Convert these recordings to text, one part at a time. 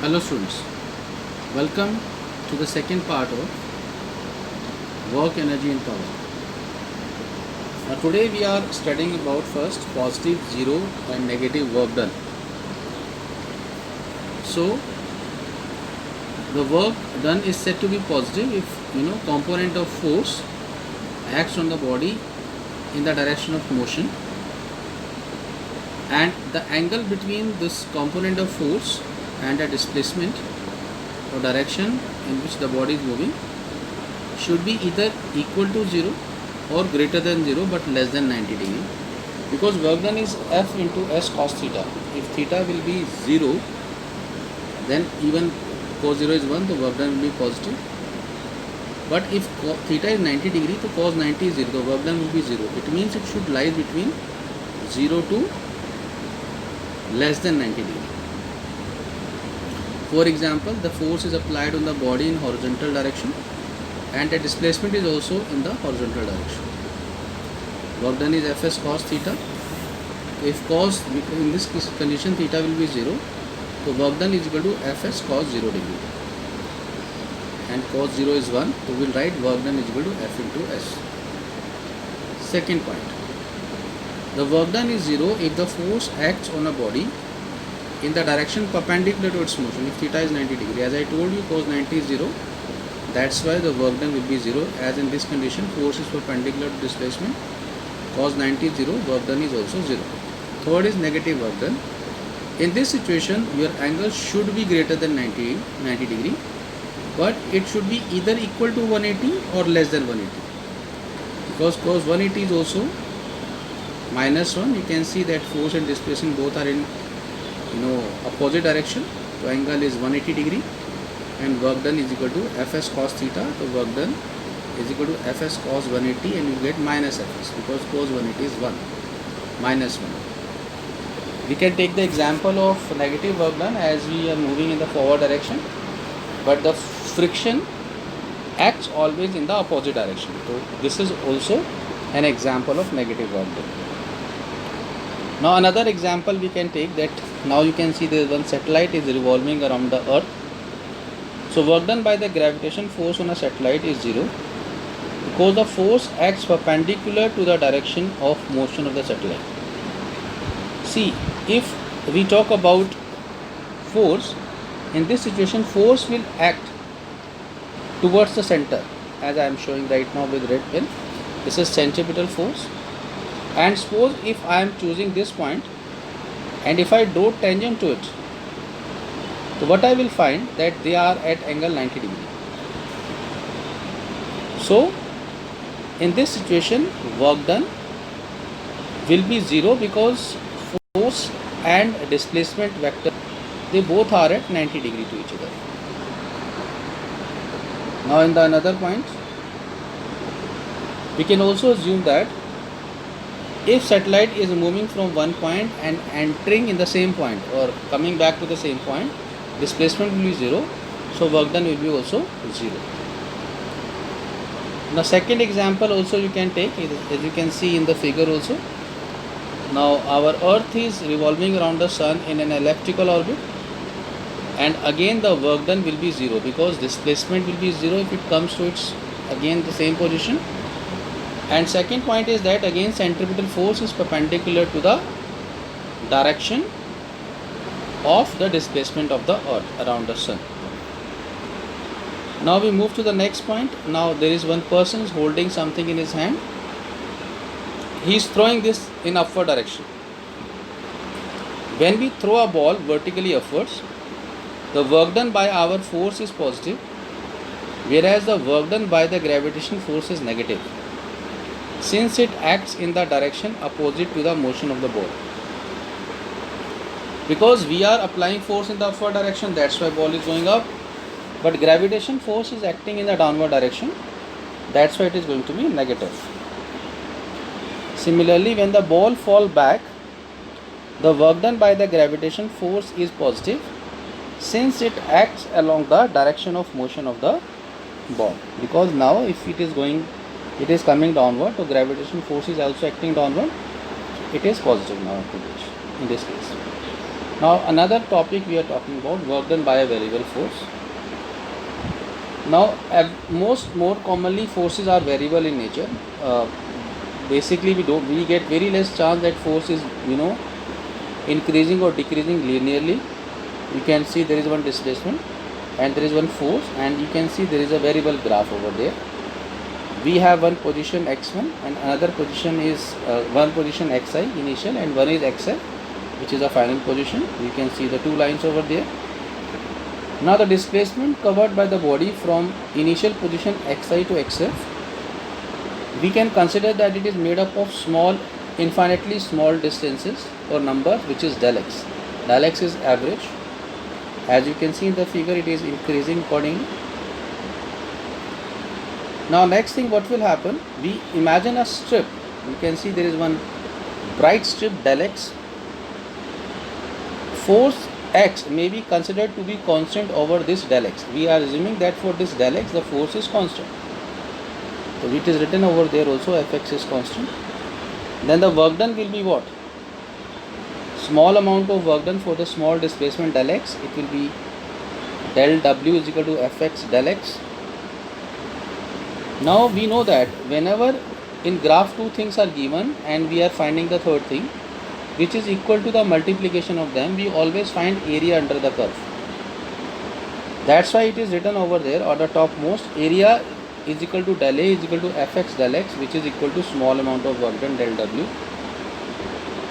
Hello students, welcome to the second part of work, energy and power. Now today we are studying about first positive, zero and negative work done. So the work done is said to be positive if component of force acts on the body in the direction of motion, and the angle between this component of force and the displacement or direction in which the body is moving should be either equal to 0 or greater than 0 but less than 90 degree, because work done is F into S cos theta. If theta will be 0, then even cos 0 is 1, the work done will be positive. But if theta is 90 degree, so cos 90 is 0, the work done will be 0. It means it should lie between 0 to less than 90 degree. For example, the force is applied on the body in horizontal direction and the displacement is also in the horizontal direction. Work done is Fs cos theta. If cos, in this condition theta will be 0, so work done is equal to Fs cos 0 degree, and cos 0 is 1, so we will write work done is equal to F into S. Second point, the work done is 0 if the force acts on a body in the direction perpendicular to its motion. If theta is 90 degree, as I told you, cos 90 is 0, that's why the work done will be 0, as in this condition force is perpendicular to displacement. Cos 90 is 0, work done is also 0. Third is negative work done. In this situation, your angle should be greater than 90 degree, but it should be either equal to 180 or less than 180, because cos 180 is also minus 1. You can see that force and displacement both are in opposite direction, so angle is 180 degree, and work done is equal to Fs cos theta. So work done is equal to Fs cos 180, and you get minus Fs, because cos 180 is 1 minus 1. We can take the example of negative work done as we are moving in the forward direction, but the friction acts always in the opposite direction. So this is also an example of negative work done. Now another example we can take, that now you can see there is one satellite is revolving around the earth. So work done by the gravitation force on a satellite is 0, because the force acts perpendicular to the direction of motion of the satellite. See, if we talk about force, in this situation force will act towards the center, as I am showing right now with red pen. This is centripetal force, and suppose if I am choosing this point and if I draw tangent to it, so what I will find that they are at angle 90 degree. So in this situation work done will be 0, because force and displacement vector, they both are at 90 degree to each other. Now in the another point, we can also assume that if satellite is moving from one point and entering in the same point or coming back to the same point, displacement will be 0, so work done will be also 0. Now second example also you can take, as you can see in the figure also. Now our earth is revolving around the sun in an elliptical orbit, and again the work done will be 0, because displacement will be 0 if it comes to its again the same position. And second point is that again centripetal force is perpendicular to the direction of the displacement of the earth around the sun. Now we move to the next point. Now there is one person holding something in his hand. He is throwing this in upward direction. When we throw a ball vertically upwards, the work done by our force is positive, whereas the work done by the gravitational force is negative, since it acts in the direction opposite to the motion of the ball. Because we are applying force in the upward direction, that's why ball is going up, but gravitation force is acting in the downward direction, that's why it is going to be negative. Similarly, when the ball falls back, the work done by the gravitation force is positive, since it acts along the direction of motion of the ball. Because now if it is coming downward, so gravitation force is also acting downward, it is positive now in this case. Now another topic we are talking about, work done by a variable force. Now most more commonly forces are variable in nature. Basically we get very less chance that force is increasing or decreasing linearly. You can see there is one displacement and there is one force, and you can see there is a variable graph over there. We have one position x1 and another position is one position xi initial and one is xf, which is a final position. You can see the two lines over there. Now the displacement covered by the body from initial position xi to xf, we can consider that it is made up of small, infinitely small distances or numbers, which is del x. Del x is average. As you can see in the figure, it is increasing accordingly. Now next thing what will happen, we imagine a strip. You can see there is one bright strip del x. Force x may be considered to be constant over this del x. We are assuming that for this del x the force is constant. So it is written over there also, fx is constant. Then the work done will be what? Small amount of work done for the small displacement del x. It will be del w is equal to fx del x. Now we know that whenever in graph two things are given and we are finding the third thing, which is equal to the multiplication of them, we always find area under the curve. That's why it is written over there on the topmost, area is equal to del A is equal to fx del x, which is equal to small amount of work done del w.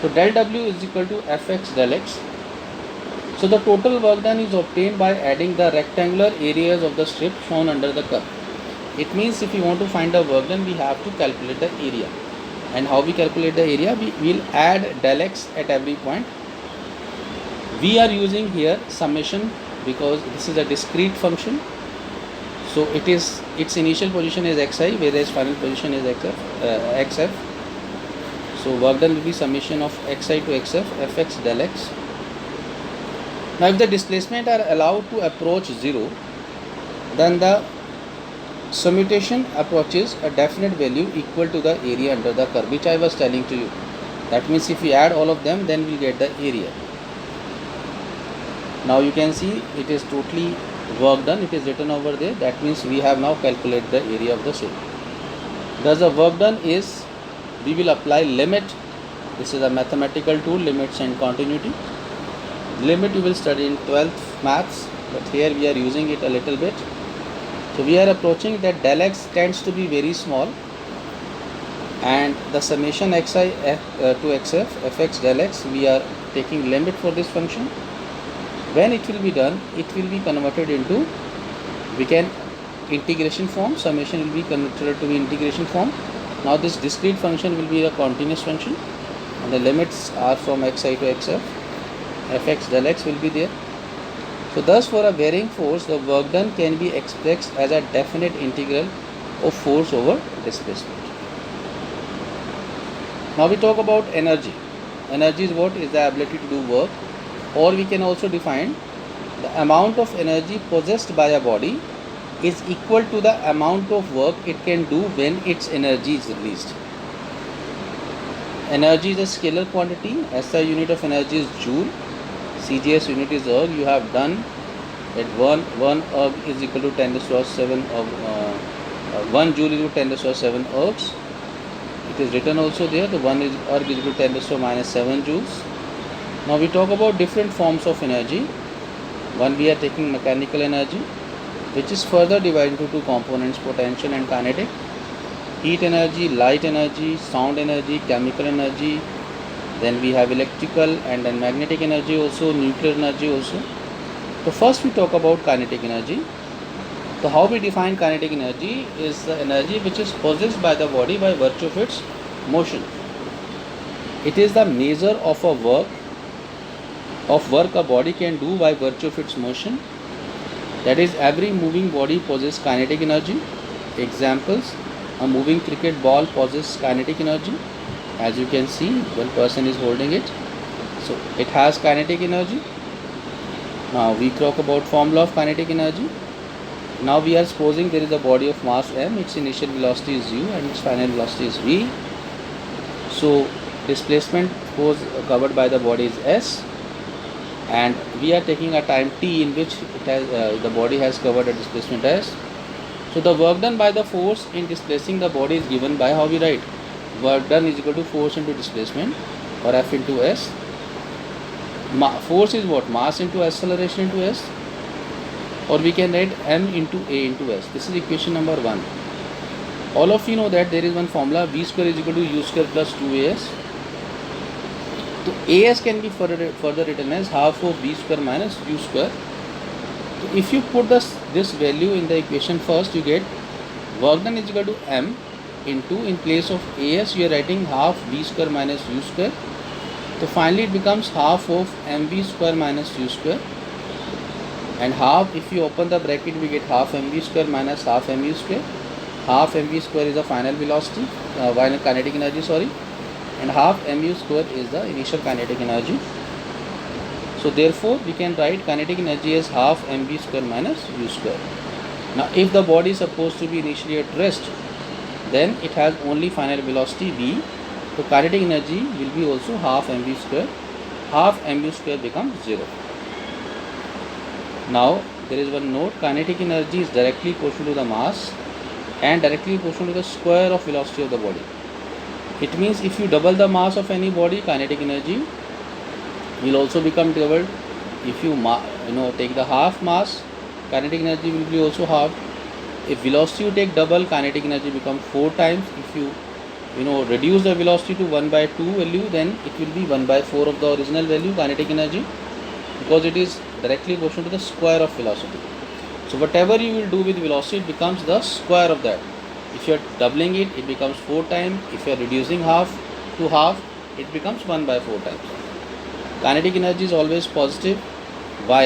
So del w is equal to fx del x. So the total work done is obtained by adding the rectangular areas of the strip shown under the curve. It means if we want to find the work done, we have to calculate the area. And how we calculate the area? We will add del x at every point. We are using here summation because this is a discrete function. So its initial position is xi, whereas final position is xf. So work done will be summation of xi to xf, fx del x. Now if the displacement are allowed to approach 0, then the summation approaches a definite value equal to the area under the curve, which I was telling to you. That means if we add all of them, then we get the area. Now you can see it is totally work done. It is written over there. That means we have now calculated the area of the shape. Thus the work done is, we will apply limit. This is a mathematical tool, limits and continuity. Limit you will study in 12th maths, but here we are using it a little bit. So we are approaching that del x tends to be very small, and the summation xi to xf, fx del x, we are taking limit for this function. When it will be done, it will be converted into, we can integration form, summation will be converted to integration form. Now this discrete function will be a continuous function, and the limits are from xi to xf, fx del x will be there. So thus for a varying force, the work done can be expressed as a definite integral of force over displacement. Now we talk about energy. Energy is what? Is the ability to do work, or we can also define the amount of energy possessed by a body is equal to the amount of work it can do when its energy is released. Energy is a scalar quantity. SI unit of energy is joule. CGS unit is erg. You have done that 1 erg is equal to 10 to the power 7 of 1 joule is equal to 10 to the power 7 ergs. It is written also there. The 1 is erg is equal to 10 to the power minus 7 joules. Now we talk about different forms of energy. One, we are taking mechanical energy, which is further divided into two components, potential and kinetic. Heat energy, light energy, sound energy, chemical energy. Then we have electrical and then magnetic energy also, nuclear energy also. So first we talk about kinetic energy. So how we define kinetic energy is the energy which is possessed by the body by virtue of its motion. It is the measure of a work a body can do by virtue of its motion. That is, every moving body possesses kinetic energy. Examples: a moving cricket ball possesses kinetic energy. As you can see, one person is holding it, so it has kinetic energy. Now we talk about formula of kinetic energy. Now we are supposing there is a body of mass m, its initial velocity is u and its final velocity is v. So displacement force covered by the body is s, and we are taking a time t in which it has the body has covered a displacement s. So the work done by the force in displacing the body is given by how we write work done is equal to force into displacement or F into s. Force is what? Mass into acceleration into s, or we can write m into a into s. This is equation number 1. All of you know that there is one formula, v square is equal to u square plus 2as. So as can be further written as half of v square minus u square. So if you put this value in the equation first, you get work done is equal to m into, in place of as you are writing half v square minus u square. So finally it becomes half of mv square minus u square, and half, if you open the bracket, we get half mv square minus half mu square. Half mv square is the final velocity, final kinetic energy, sorry, and half mu square is the initial kinetic energy. So therefore we can write kinetic energy as half mv square minus u square. Now if the body is supposed to be initially at rest, then it has only final velocity v. So kinetic energy will be also half mv square. Half mu square becomes 0. Now there is one note, kinetic energy is directly proportional to the mass and directly proportional to the square of velocity of the body. It means if you double the mass of any body, kinetic energy will also become doubled. If you take the half mass, kinetic energy will be also half. If velocity you take double, kinetic energy becomes 4 times. If you reduce the velocity to 1/2 value, then it will be 1/4 of the original value kinetic energy, because it is directly proportional to the square of velocity. So whatever you will do with velocity, it becomes the square of that. If you are doubling it, it becomes 4 times. If you are reducing half to half, it becomes 1/4 times. Kinetic energy is always positive. Why?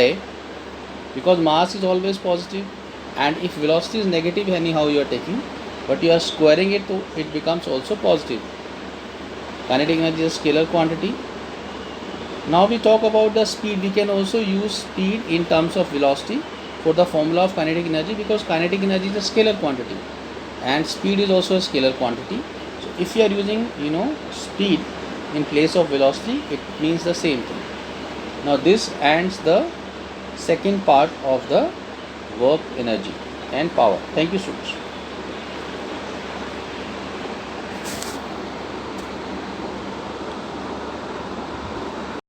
Because mass is always positive, and if velocity is negative anyhow you are taking, but you are squaring it, so it becomes also positive. Kinetic energy is a scalar quantity. Now we talk about the speed. We can also use speed in terms of velocity for the formula of kinetic energy, because kinetic energy is a scalar quantity and speed is also a scalar quantity. So if you are using speed in place of velocity, it means the same thing. Now this ends the second part of the work energy and power. Thank you, students.